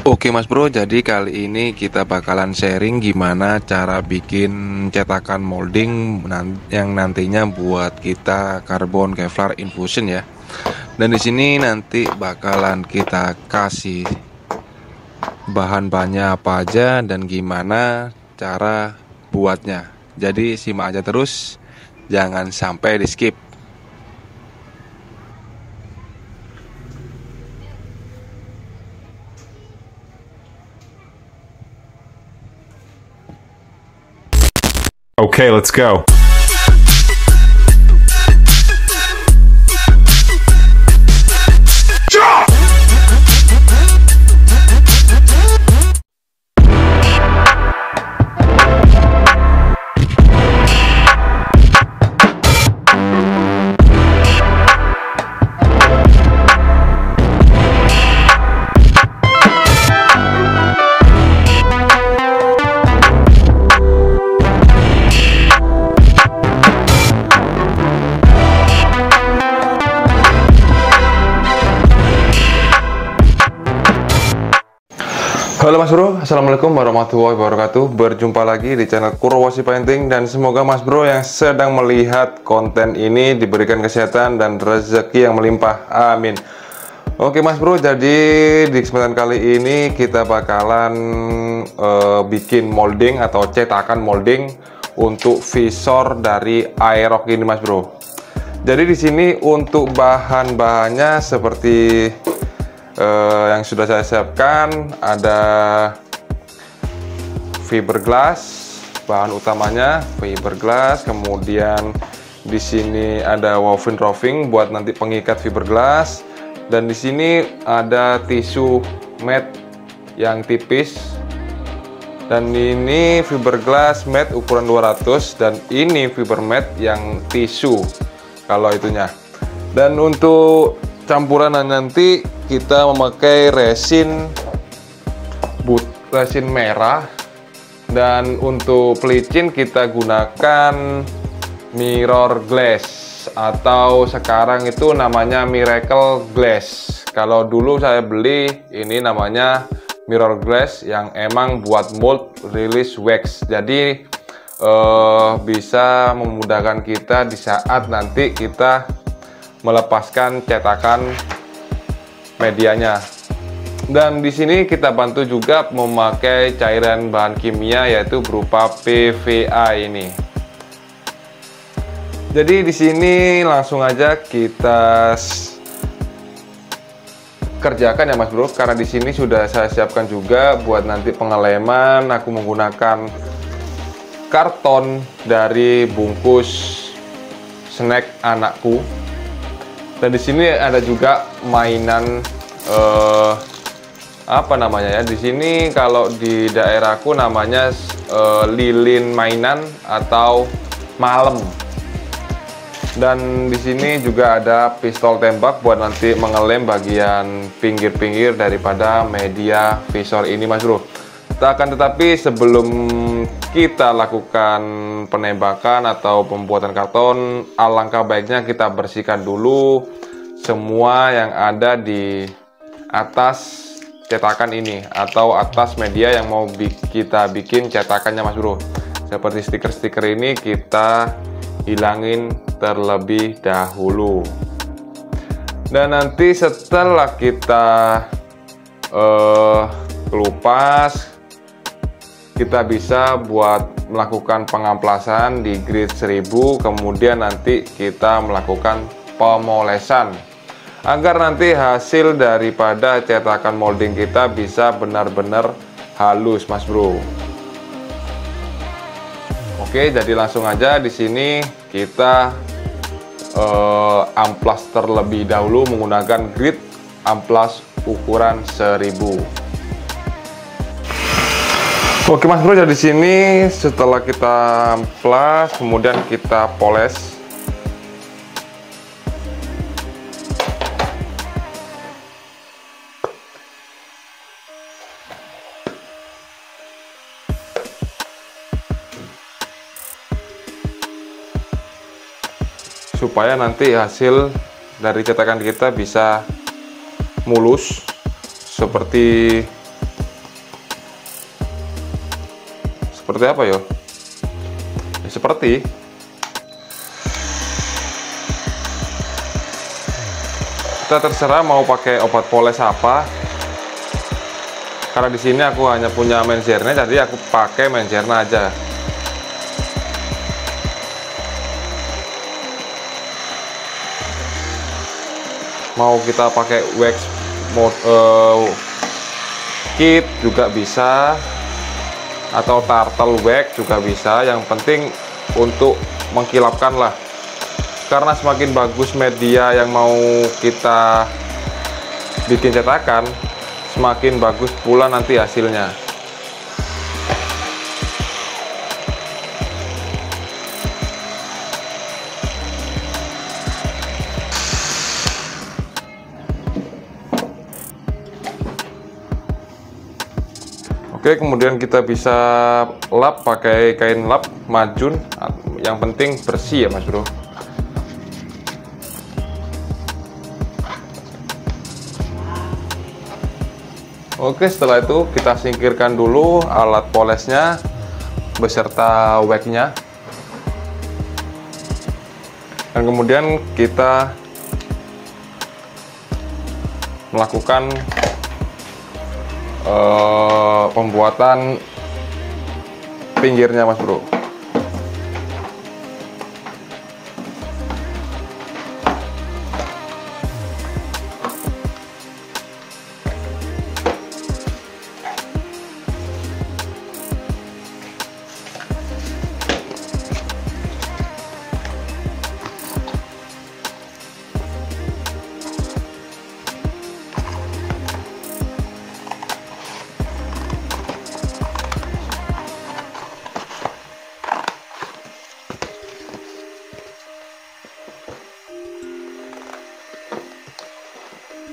Oke Mas Bro, jadi kali ini kita bakalan sharing gimana cara bikin cetakan molding yang nantinya buat kita karbon Kevlar infusion ya. Dan di sini nanti bakalan kita kasih bahan-bahannya apa aja dan gimana cara buatnya. Jadi simak aja terus, jangan sampai di skip. Okay, let's go. Halo Mas Bro, Assalamualaikum warahmatullahi wabarakatuh. Berjumpa lagi di channel Kurowasi Painting. Dan semoga Mas Bro yang sedang melihat konten ini diberikan kesehatan dan rezeki yang melimpah, amin. Oke Mas Bro, jadi di kesempatan kali ini kita bakalan bikin molding atau cetakan molding untuk visor dari Aerox ini Mas Bro. Jadi di sini untuk bahan-bahannya seperti yang sudah saya siapkan, ada fiberglass, bahan utamanya fiberglass. Kemudian di sini ada woven roving buat nanti pengikat fiberglass, dan di sini ada tisu mat yang tipis, dan ini fiberglass mat ukuran 200, dan ini fiber mat yang tisu kalau itunya. Dan untuk campuran nanti kita memakai resin merah, dan untuk pelicin kita gunakan mirror glass, atau sekarang itu namanya Miracle Glass. Kalau dulu saya beli ini namanya mirror glass yang emang buat mold release wax, jadi bisa memudahkan kita di saat nanti kita melepaskan cetakan medianya. Dan di sini kita bantu juga memakai cairan bahan kimia, yaitu berupa PVA ini. Jadi di sini langsung aja kita kerjakan ya Mas Bro, karena di sini sudah saya siapkan juga buat nanti pengeleman. Aku menggunakan karton dari bungkus snack anakku. Dan di sini ada juga mainan apa namanya ya? Di sini kalau di daerahku namanya lilin mainan atau malem. Dan di sini juga ada pistol tembak buat nanti mengelem bagian pinggir-pinggir daripada media visor ini Mas Bro. Tetapi sebelum kita lakukan penembakan atau pembuatan karton, alangkah baiknya kita bersihkan dulu semua yang ada di atas cetakan ini atau atas media yang mau kita bikin cetakannya Mas Bro. Seperti stiker-stiker ini kita hilangin terlebih dahulu. Dan nanti setelah kita kelupas, kita bisa buat melakukan pengamplasan di grid 1000, kemudian nanti kita melakukan pemolesan agar nanti hasil daripada cetakan molding kita bisa benar-benar halus Mas Bro. Oke, jadi langsung aja di sini kita amplas terlebih dahulu menggunakan grid amplas ukuran 1000. Oke Mas Bro, jadi di sini setelah kita amplas, kemudian kita poles. Supaya nanti hasil dari cetakan kita bisa mulus seperti seperti apa ya? Seperti kita terserah mau pakai obat poles apa. Karena di sini aku hanya punya menjernya, jadi aku pakai menjernya aja. Mau kita pakai wax kit juga bisa, atau turtle wax juga bisa. Yang penting untuk mengkilapkan lah, karena semakin bagus media yang mau kita bikin cetakan, semakin bagus pula nanti hasilnya. Oke, kemudian kita bisa lap pakai kain lap majun. Yang penting bersih ya Mas Bro. Oke, setelah itu kita singkirkan dulu alat polesnya beserta waxnya. Dan kemudian kita melakukan pembuatan pinggirnya Mas Bro.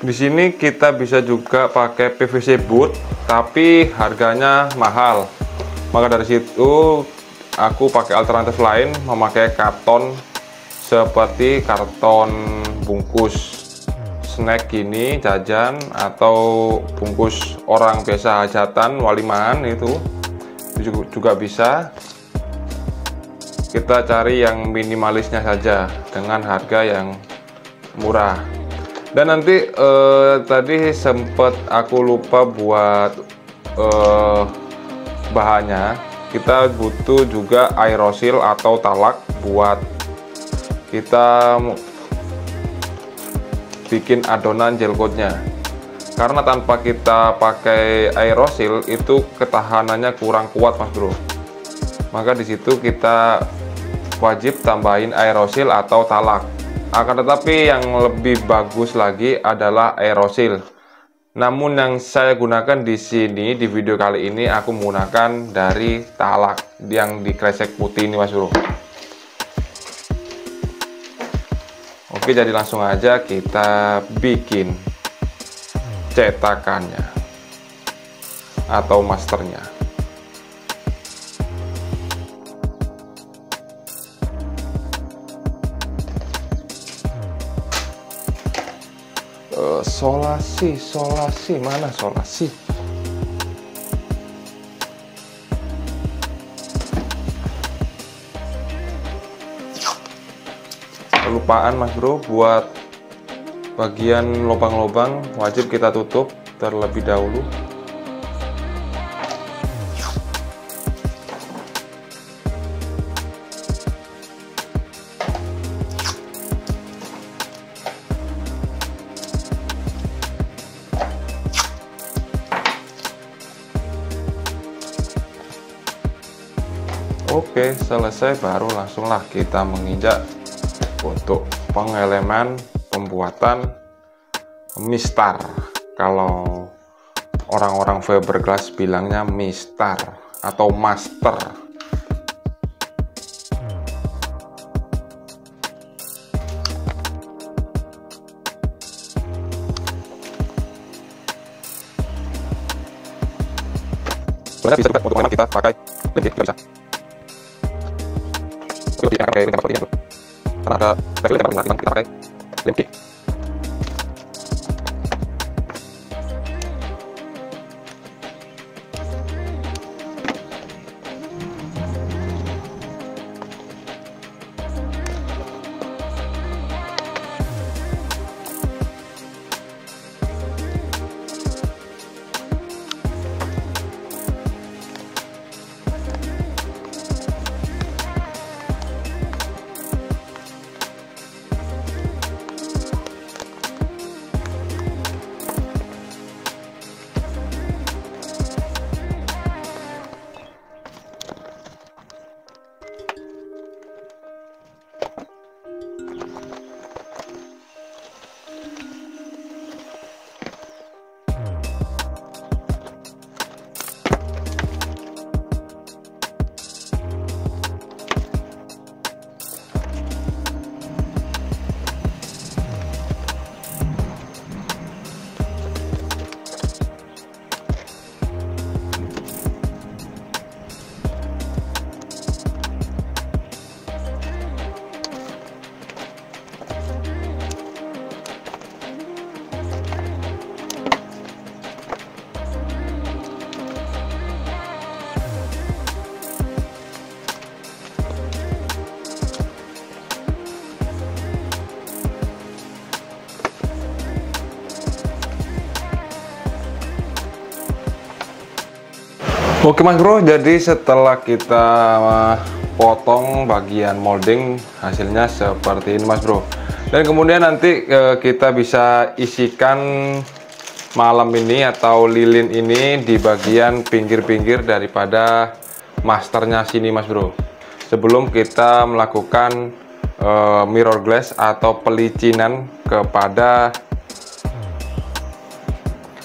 Di sini kita bisa juga pakai PVC boot, tapi harganya mahal. Maka dari situ aku pakai alternatif lain, memakai karton seperti karton bungkus snack gini, jajan, atau bungkus orang biasa hajatan, walimahan itu juga bisa. Kita cari yang minimalisnya saja dengan harga yang murah. Dan nanti tadi sempat aku lupa buat bahannya. Kita butuh juga aerosil atau talak buat kita bikin adonan gel coatnya. Karena tanpa kita pakai aerosil itu ketahanannya kurang kuat Mas Bro. Maka disitu kita wajib tambahin aerosil atau talak. Akan tetapi yang lebih bagus lagi adalah aerosil. Namun yang saya gunakan di sini di video kali ini aku menggunakan dari talak yang dikresek putih ini Mas Bro. Oke, jadi langsung aja kita bikin cetakannya atau masternya. Solasi mana solasi? Kelupaan Mas Bro, buat bagian lubang-lubang wajib kita tutup terlebih dahulu. Oke, selesai, baru langsunglah kita menginjak untuk pengeleman pembuatan mistar. Kalau orang-orang fiberglass bilangnya mistar atau master. Sebenarnya bisa juga untuk kita pakai lem juga bisa. Lebih enak pakai lem seperti ini, karena ada refill lem kita pakai lem kit. Oke Mas Bro, jadi setelah kita potong bagian molding, hasilnya seperti ini Mas Bro. Dan kemudian nanti kita bisa isikan malam ini atau lilin ini di bagian pinggir-pinggir daripada masternya sini Mas Bro, sebelum kita melakukan mirror glass atau pelicinan kepada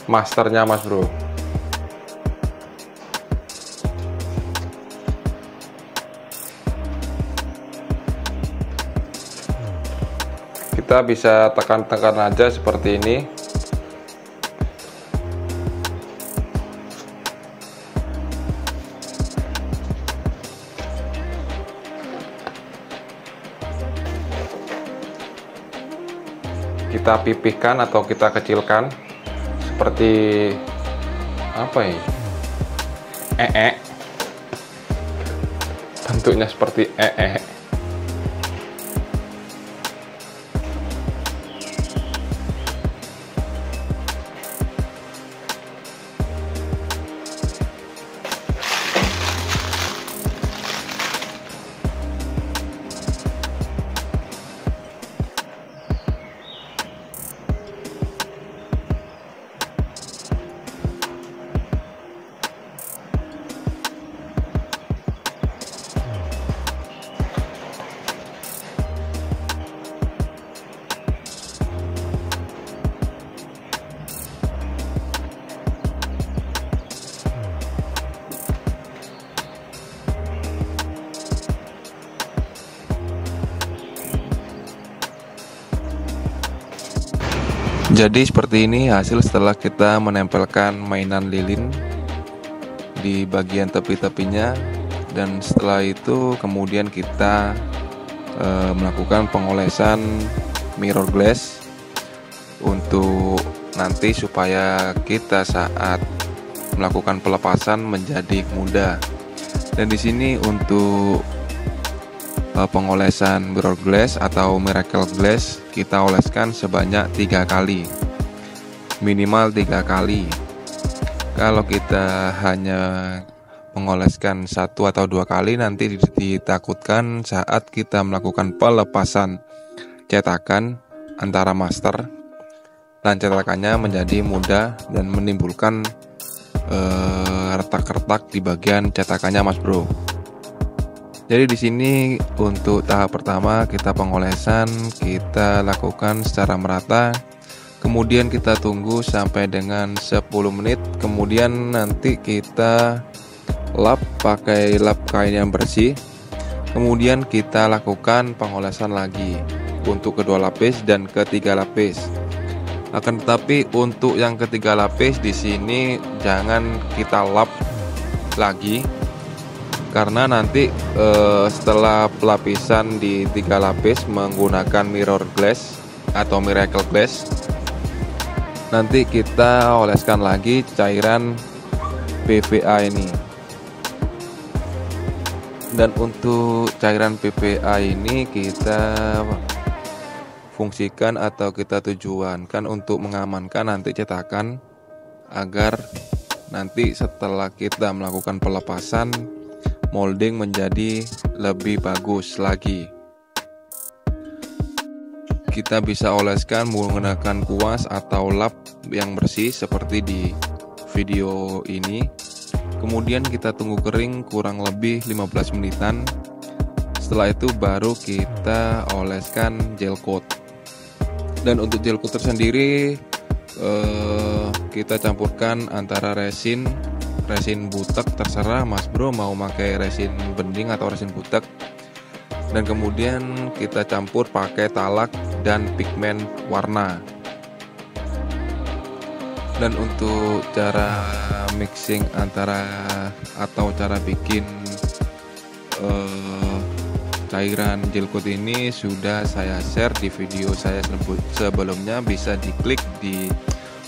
masternya Mas Bro. Kita bisa tekan-tekan aja seperti ini. Kita pipihkan atau kita kecilkan seperti apa ya? Bentuknya seperti Jadi seperti ini hasil setelah kita menempelkan mainan lilin di bagian tepi-tepinya, dan setelah itu kemudian kita melakukan pengolesan mirror glass untuk nanti supaya kita saat melakukan pelepasan menjadi mudah. Dan di sini untuk pengolesan mirror glass atau miracle glass kita oleskan sebanyak 3 kali, minimal 3 kali. Kalau kita hanya mengoleskan 1 atau 2 kali, nanti ditakutkan saat kita melakukan pelepasan cetakan antara master dan cetakannya menjadi mudah dan menimbulkan retak-retak di bagian cetakannya Mas Bro. Jadi di sini untuk tahap pertama kita pengolesan, kita lakukan secara merata. Kemudian kita tunggu sampai dengan 10 menit. Kemudian nanti kita lap pakai lap kain yang bersih. Kemudian kita lakukan pengolesan lagi untuk kedua lapis dan ketiga lapis. Akan tetapi untuk yang ketiga lapis di sini jangan kita lap lagi, karena nanti setelah pelapisan di 3 lapis menggunakan mirror glass atau miracle glass, nanti kita oleskan lagi cairan PVA ini. Dan untuk cairan PVA ini kita fungsikan atau kita tujuankan untuk mengamankan nanti cetakan, agar nanti setelah kita melakukan pelepasan molding menjadi lebih bagus lagi. Kita bisa oleskan menggunakan kuas atau lap yang bersih seperti di video ini. Kemudian kita tunggu kering kurang lebih 15 menitan. Setelah itu baru kita oleskan gel coat. Dan untuk gel coat tersendiri kita campurkan antara resin butek, terserah Mas Bro mau pakai resin bening atau resin butek. Dan kemudian kita campur pakai talak dan pigmen warna. Dan untuk cara mixing atau cara bikin cairan gel coat ini sudah saya share di video saya sebelumnya, bisa diklik di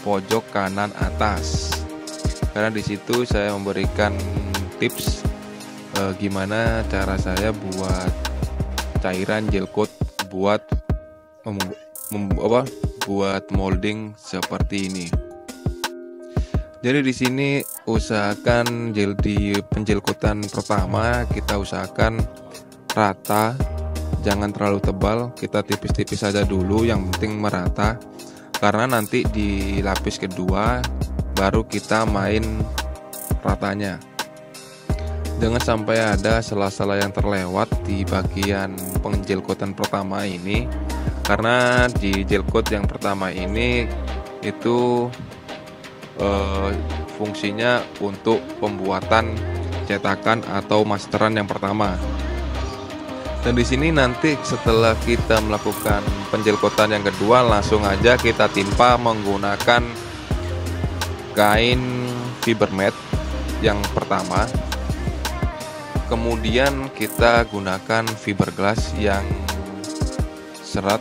pojok kanan atas. Karena di situ saya memberikan tips gimana cara saya buat cairan gel coat buat buat molding seperti ini. Jadi di sini usahakan di penjilkotan pertama kita usahakan rata, jangan terlalu tebal, kita tipis-tipis saja dulu, yang penting merata. Karena nanti di lapis kedua baru kita main ratanya. Jangan sampai ada sela-sela yang terlewat di bagian penjilkotan pertama ini, karena di jelkot yang pertama ini itu fungsinya untuk pembuatan cetakan atau masteran yang pertama. Dan di sini nanti setelah kita melakukan penjelkotan yang kedua, langsung aja kita timpa menggunakan kain fiber mat yang pertama. Kemudian kita gunakan fiberglass yang serat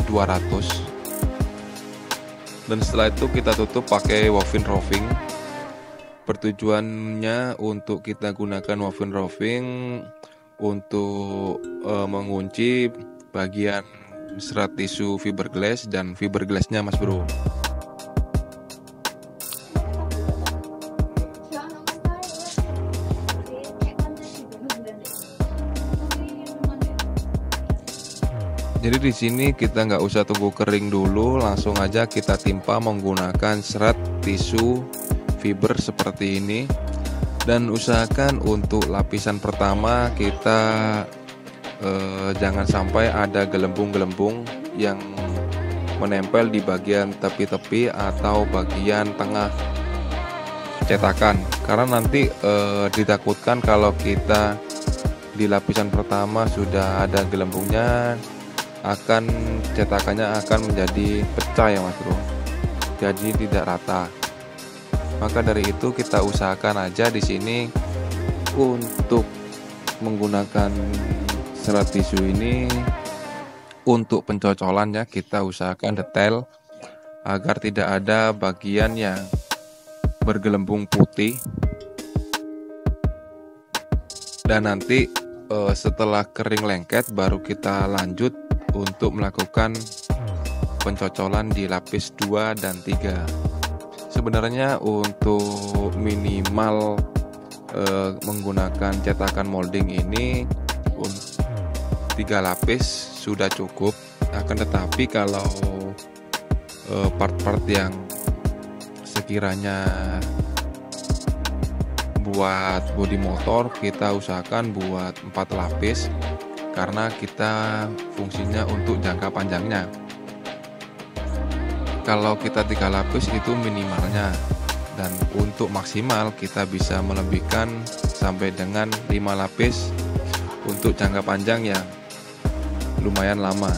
200. Dan setelah itu kita tutup pakai woven roving. Bertujuannya untuk kita gunakan woven roving untuk mengunci bagian serat tisu fiberglass dan fiberglassnya, Mas Bro. Jadi di sini kita nggak usah tunggu kering dulu, langsung aja kita timpa menggunakan serat tisu fiber seperti ini. Dan usahakan untuk lapisan pertama kita jangan sampai ada gelembung-gelembung yang menempel di bagian tepi-tepi atau bagian tengah cetakan. Karena nanti ditakutkan kalau kita di lapisan pertama sudah ada gelembungnya, cetakannya akan menjadi pecah ya Mas Bro, jadi tidak rata. Maka dari itu kita usahakan aja di sini untuk menggunakan serat tisu ini untuk pencocolannya kita usahakan detail agar tidak ada bagian yang bergelembung putih. Dan nanti setelah kering lengket baru kita lanjut untuk melakukan pencocolan di lapis 2 dan 3. Sebenarnya untuk minimal menggunakan cetakan molding ini 3 lapis sudah cukup. Akan tetapi kalau part-part yang sekiranya buat bodi motor kita usahakan buat 4 lapis, karena kita fungsinya untuk jangka panjangnya. Kalau kita 3 lapis itu minimalnya, dan untuk maksimal kita bisa melebihkan sampai dengan 5 lapis untuk jangka panjang yang lumayan lama.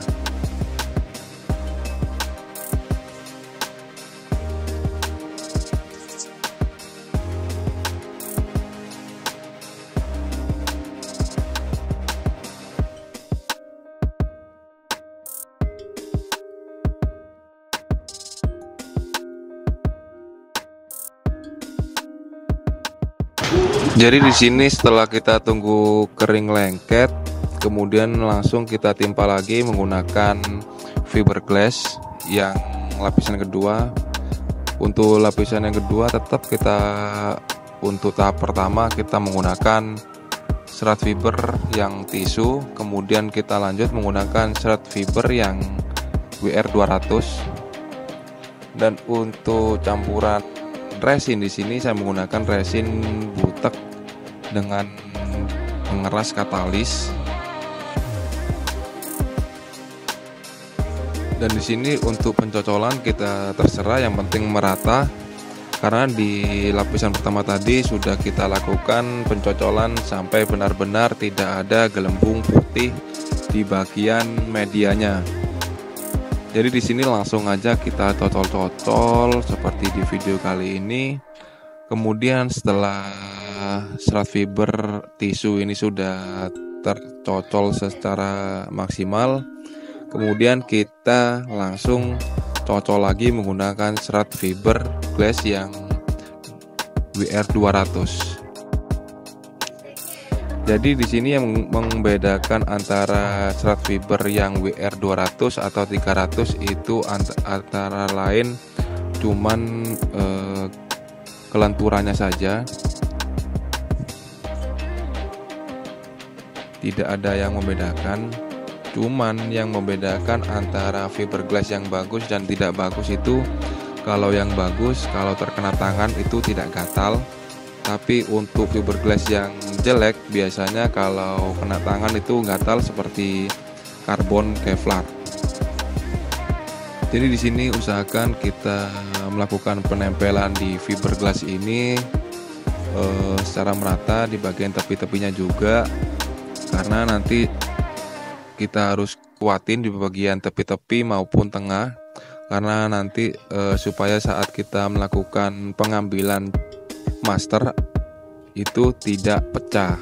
Jadi di sini setelah kita tunggu kering lengket, kemudian langsung kita timpa lagi menggunakan fiberglass yang lapisan kedua. Untuk lapisan yang kedua tetap kita untuk tahap pertama kita menggunakan serat fiber yang tisu, kemudian kita lanjut menggunakan serat fiber yang WR200. Dan untuk campuran resin di sini saya menggunakan resin butek dengan pengeras katalis. Dan di sini untuk pencocolan kita terserah, yang penting merata. Karena di lapisan pertama tadi sudah kita lakukan pencocolan sampai benar-benar tidak ada gelembung putih di bagian medianya. Jadi di sini langsung aja kita cocol-cocol seperti di video kali ini. Kemudian setelah serat fiber tisu ini sudah tercocol secara maksimal, kemudian kita langsung cocol lagi menggunakan serat fiber glass yang WR200. Jadi di sini yang membedakan antara serat fiber yang WR200 atau 300 itu antara lain cuman kelenturannya saja. Tidak ada yang membedakan. Cuman yang membedakan antara fiberglass yang bagus dan tidak bagus itu, kalau yang bagus kalau terkena tangan itu tidak gatal. Tapi untuk fiberglass yang jelek biasanya kalau kena tangan itu gatal seperti karbon Kevlar. Jadi di sini usahakan kita melakukan penempelan di fiberglass ini secara merata di bagian tepi-tepinya juga, karena nanti kita harus kuatin di bagian tepi-tepi maupun tengah, karena nanti supaya saat kita melakukan pengambilan master itu tidak pecah.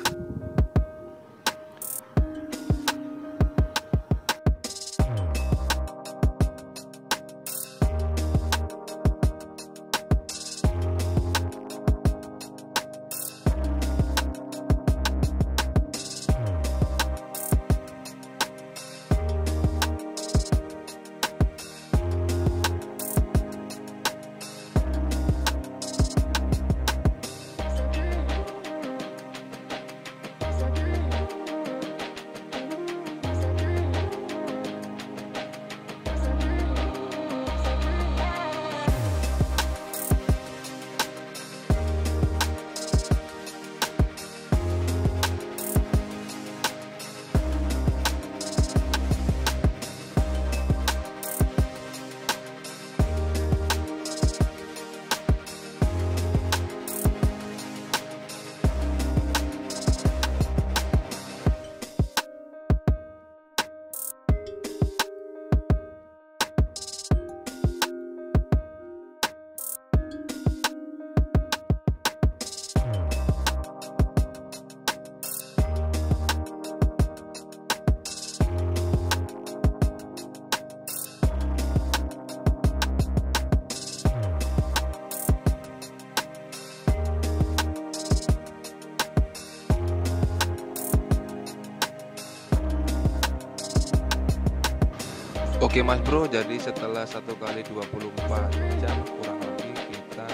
Oke Mas Bro, jadi setelah 1 kali 24 jam kurang lebih kita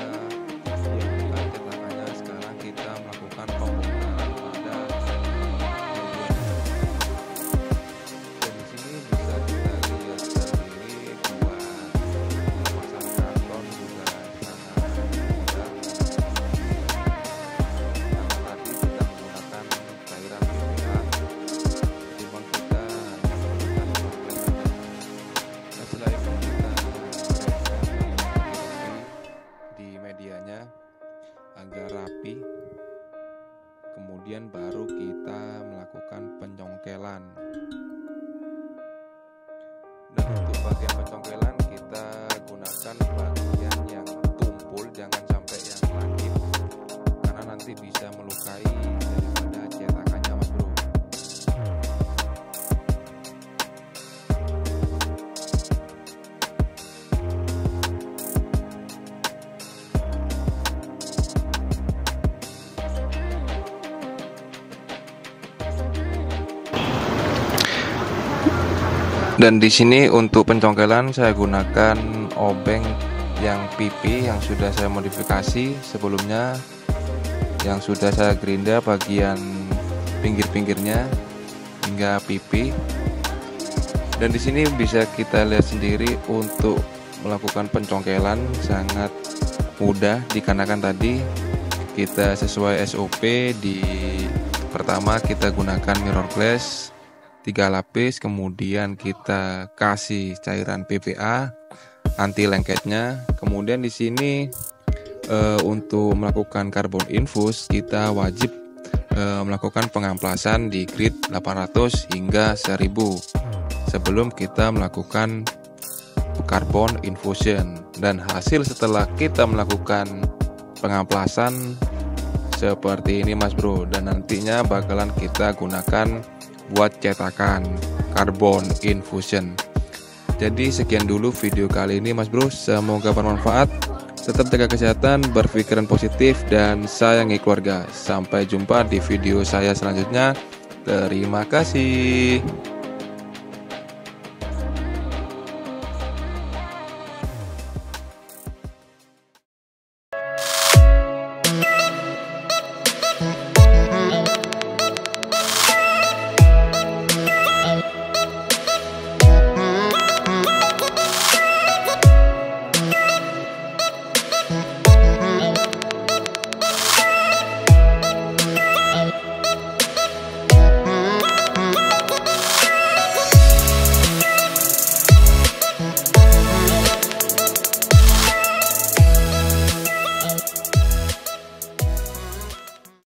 siapkan cetakannya. Sekarang kita melakukan pembongkaran pada dan di sini bisa kita lihat sendiri buat pasang karton juga sangat mudah, karena tadi kita menggunakan cairan PVA ketimbang kita hanya menggunakan plastik saja. Setelah itu kita di medianya agar rapi, kemudian baru kita melakukan pencongkelan. Dan untuk bagian pencongkelan kita gunakan bagian yang tumpul, jangan sampai yang langit, karena nanti bisa melukai daripada cetakannya Mas Bro. Dan di sini untuk pencongkelan saya gunakan obeng yang PP yang sudah saya modifikasi sebelumnya, yang sudah saya gerinda bagian pinggir-pinggirnya hingga PP. Dan di sini bisa kita lihat sendiri untuk melakukan pencongkelan sangat mudah, dikarenakan tadi kita sesuai SOP. Di pertama kita gunakan mirror glass 3 lapis, kemudian kita kasih cairan PVA anti lengketnya. Kemudian di sini untuk melakukan karbon infus kita wajib melakukan pengamplasan di grid 800 hingga 1000 sebelum kita melakukan karbon infusion. Dan hasil setelah kita melakukan pengamplasan seperti ini Mas Bro, dan nantinya bakalan kita gunakan buat cetakan karbon infusion. Jadi sekian dulu video kali ini Mas Bro, semoga bermanfaat. Tetap jaga kesehatan, berpikiran positif, dan sayangi keluarga. Sampai jumpa di video saya selanjutnya. Terima kasih.